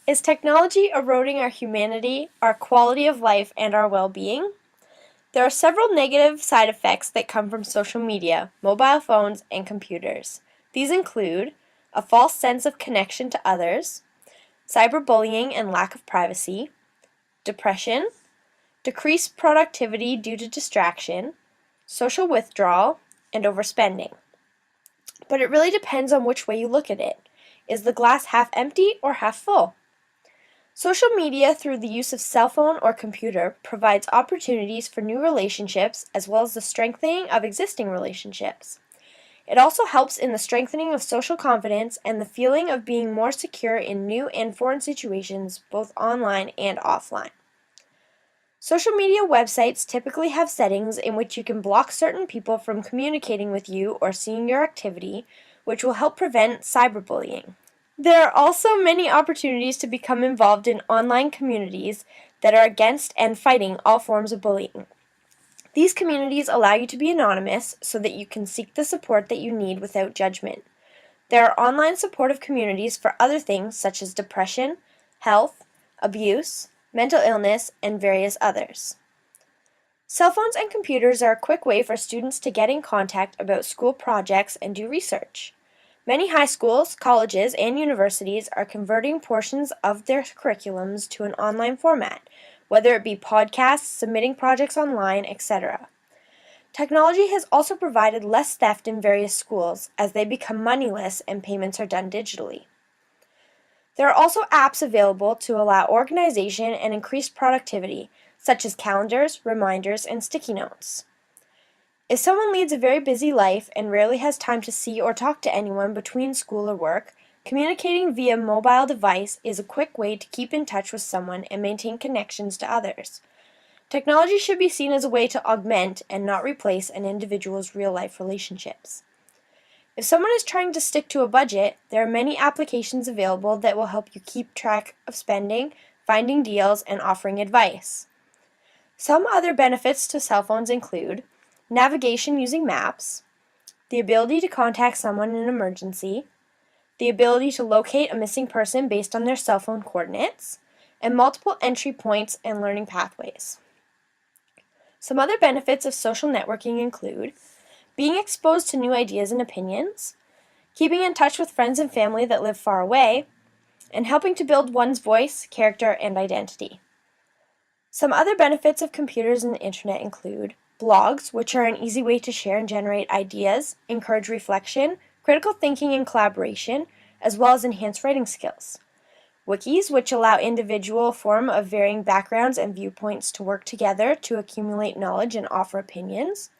Is technology eroding our humanity, our quality of life, and our well-being? There are several negative side effects that come from social media, mobile phones, and computers. These include a false sense of connection to others, cyberbullying and lack of privacy, depression, decreased productivity due to distraction, social withdrawal, and overspending. But it really depends on which way you look at it. Is the glass half empty or half full? Social media, through the use of cell phone or computer, provides opportunities for new relationships as well as the strengthening of existing relationships. It also helps in the strengthening of social confidence and the feeling of being more secure in new and foreign situations, both online and offline. Social media websites typically have settings in which you can block certain people from communicating with you or seeing your activity, which will help prevent cyberbullying. There are also many opportunities to become involved in online communities that are against and fighting all forms of bullying. These communities allow you to be anonymous so that you can seek the support that you need without judgment. There are online supportive communities for other things such as depression, health, abuse, mental illness, and various others. Cell phones and computers are a quick way for students to get in contact about school projects and do research. Many high schools, colleges, and universities are converting portions of their curriculums to an online format, whether it be podcasts, submitting projects online, etc. Technology has also provided less theft in various schools as they become moneyless and payments are done digitally. There are also apps available to allow organization and increased productivity, such as calendars, reminders, and sticky notes. If someone leads a very busy life and rarely has time to see or talk to anyone between school or work, communicating via mobile device is a quick way to keep in touch with someone and maintain connections to others. Technology should be seen as a way to augment and not replace an individual's real-life relationships. If someone is trying to stick to a budget, there are many applications available that will help you keep track of spending, finding deals, and offering advice. Some other benefits to cell phones include navigation using maps, the ability to contact someone in an emergency, the ability to locate a missing person based on their cell phone coordinates, and multiple entry points and learning pathways. Some other benefits of social networking include being exposed to new ideas and opinions, keeping in touch with friends and family that live far away, and helping to build one's voice, character, and identity. Some other benefits of computers and the internet include blogs, which are an easy way to share and generate ideas, encourage reflection, critical thinking and collaboration, as well as enhance writing skills. Wikis, which allow individual form of varying backgrounds and viewpoints to work together to accumulate knowledge and offer opinions.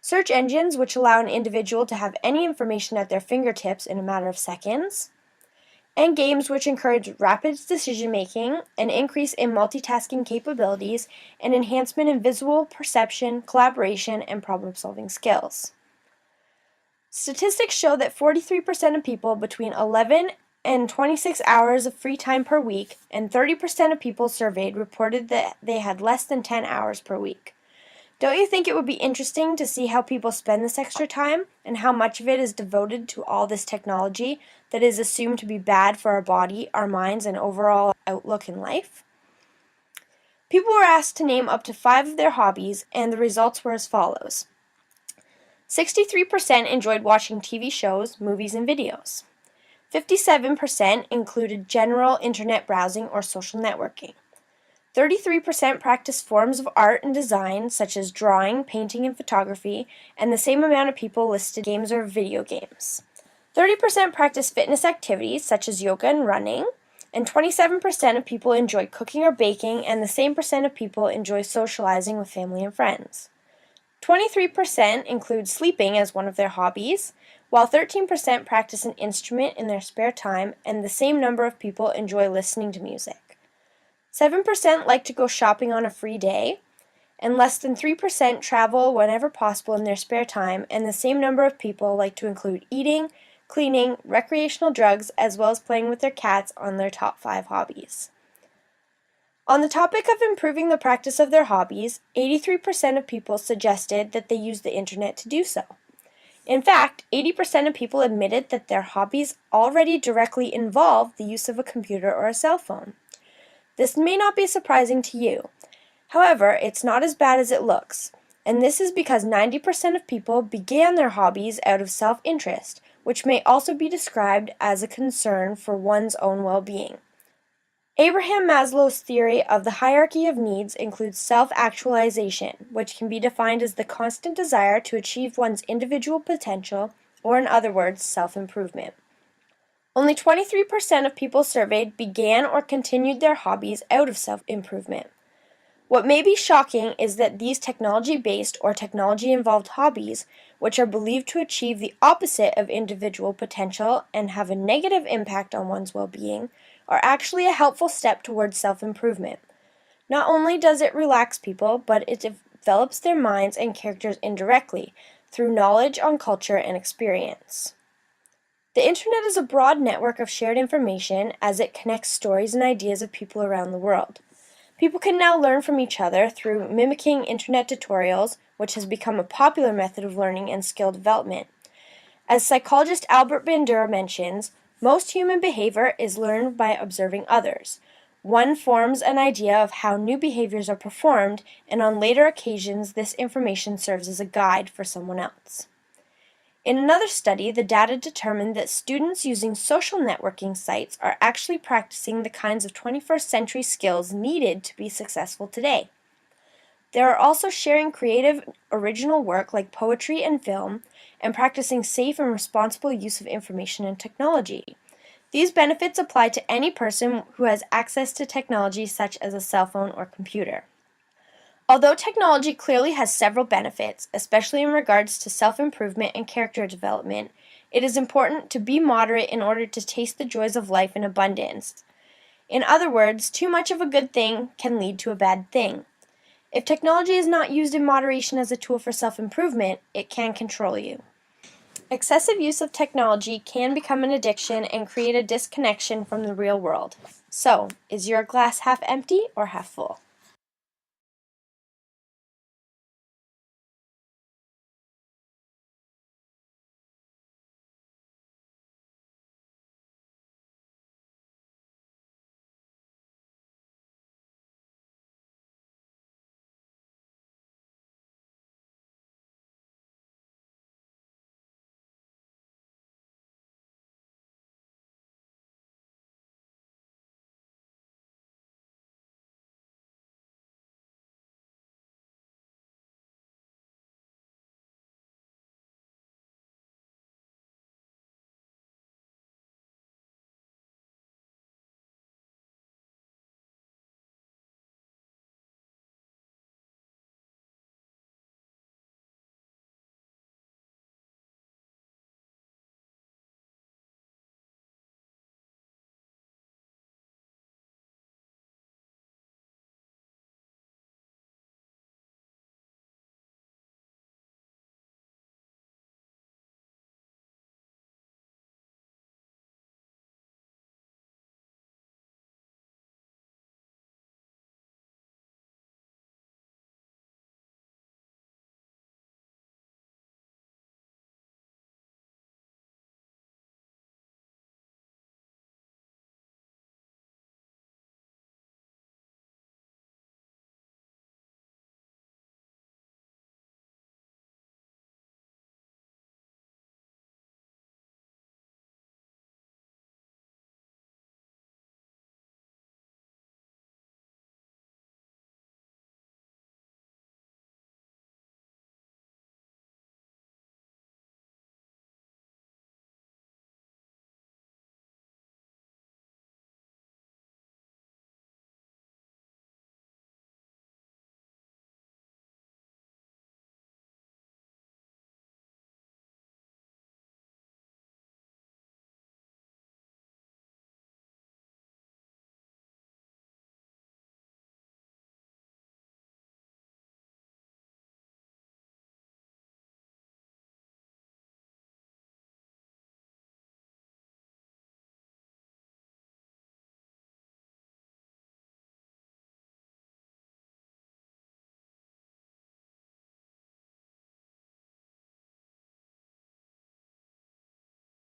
Search engines, which allow an individual to have any information at their fingertips in a matter of seconds. And games, which encourage rapid decision-making, an increase in multitasking capabilities, and enhancement in visual perception, collaboration, and problem-solving skills. Statistics show that 43% of people between 11 and 26 hours of free time per week, and 30% of people surveyed reported that they had less than 10 hours per week. Don't you think it would be interesting to see how people spend this extra time and how much of it is devoted to all this technology that is assumed to be bad for our body, our minds, and overall outlook in life? People were asked to name up to 5 of their hobbies, and the results were as follows. 63% enjoyed watching TV shows, movies, and videos. 57% included general internet browsing or social networking. 33% practiced forms of art and design, such as drawing, painting, and photography, and the same amount of people listed games or video games. 30% practiced fitness activities, such as yoga and running, and 27% of people enjoy cooking or baking, and the same percent of people enjoy socializing with family and friends. 23% include sleeping as one of their hobbies, while 13% practice an instrument in their spare time, and the same number of people enjoy listening to music. 7% like to go shopping on a free day, and less than 3% travel whenever possible in their spare time, and the same number of people like to include eating, cleaning, recreational drugs, as well as playing with their cats on their top 5 hobbies. On the topic of improving the practice of their hobbies, 83% of people suggested that they use the internet to do so. In fact, 80% of people admitted that their hobbies already directly involve the use of a computer or a cell phone. This may not be surprising to you. However, it's not as bad as it looks, and this is because 90% of people began their hobbies out of self-interest, which may also be described as a concern for one's own well-being. Abraham Maslow's theory of the hierarchy of needs includes self-actualization, which can be defined as the constant desire to achieve one's individual potential, or in other words, self-improvement. Only 23% of people surveyed began or continued their hobbies out of self-improvement. What may be shocking is that these technology-based or technology-involved hobbies, which are believed to achieve the opposite of individual potential and have a negative impact on one's well-being, are actually a helpful step towards self-improvement. Not only does it relax people, but it develops their minds and characters indirectly through knowledge on culture and experience. The internet is a broad network of shared information as it connects stories and ideas of people around the world. People can now learn from each other through mimicking internet tutorials, which has become a popular method of learning and skill development. As psychologist Albert Bandura mentions, most human behavior is learned by observing others. One forms an idea of how new behaviors are performed, and on later occasions this information serves as a guide for someone else. In another study, the data determined that students using social networking sites are actually practicing the kinds of 21st century skills needed to be successful today. They are also sharing creative, original work like poetry and film, and practicing safe and responsible use of information and technology. These benefits apply to any person who has access to technology such as a cell phone or computer. Although technology clearly has several benefits, especially in regards to self-improvement and character development, it is important to be moderate in order to taste the joys of life in abundance. In other words, too much of a good thing can lead to a bad thing. If technology is not used in moderation as a tool for self-improvement, it can control you. Excessive use of technology can become an addiction and create a disconnection from the real world. So, is your glass half empty or half full?